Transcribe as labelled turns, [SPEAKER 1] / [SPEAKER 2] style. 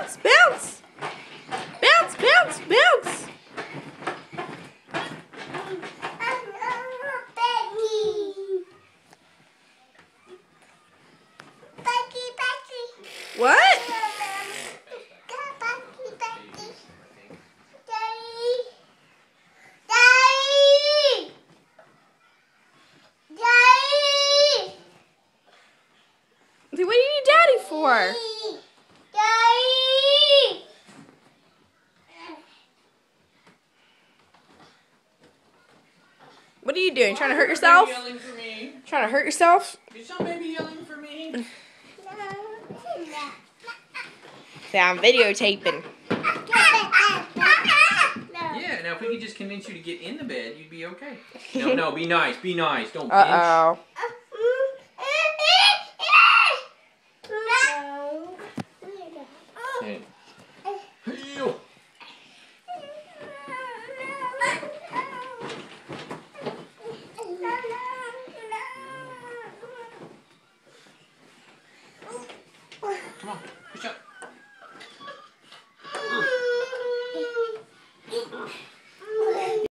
[SPEAKER 1] bounce, bounce. Bounce, bounce, bounce. What? What do you need Daddy for? What are you doing? Trying to hurt yourself?
[SPEAKER 2] Yelling for me.
[SPEAKER 1] Trying to hurt yourself?
[SPEAKER 2] Is some baby yelling for me?
[SPEAKER 1] Say, I'm videotaping.
[SPEAKER 2] Yeah, now if we could just convince you to get in the bed, you'd be okay. No, be nice, be nice. Don't pinch.
[SPEAKER 1] Uh-oh.
[SPEAKER 2] Okay.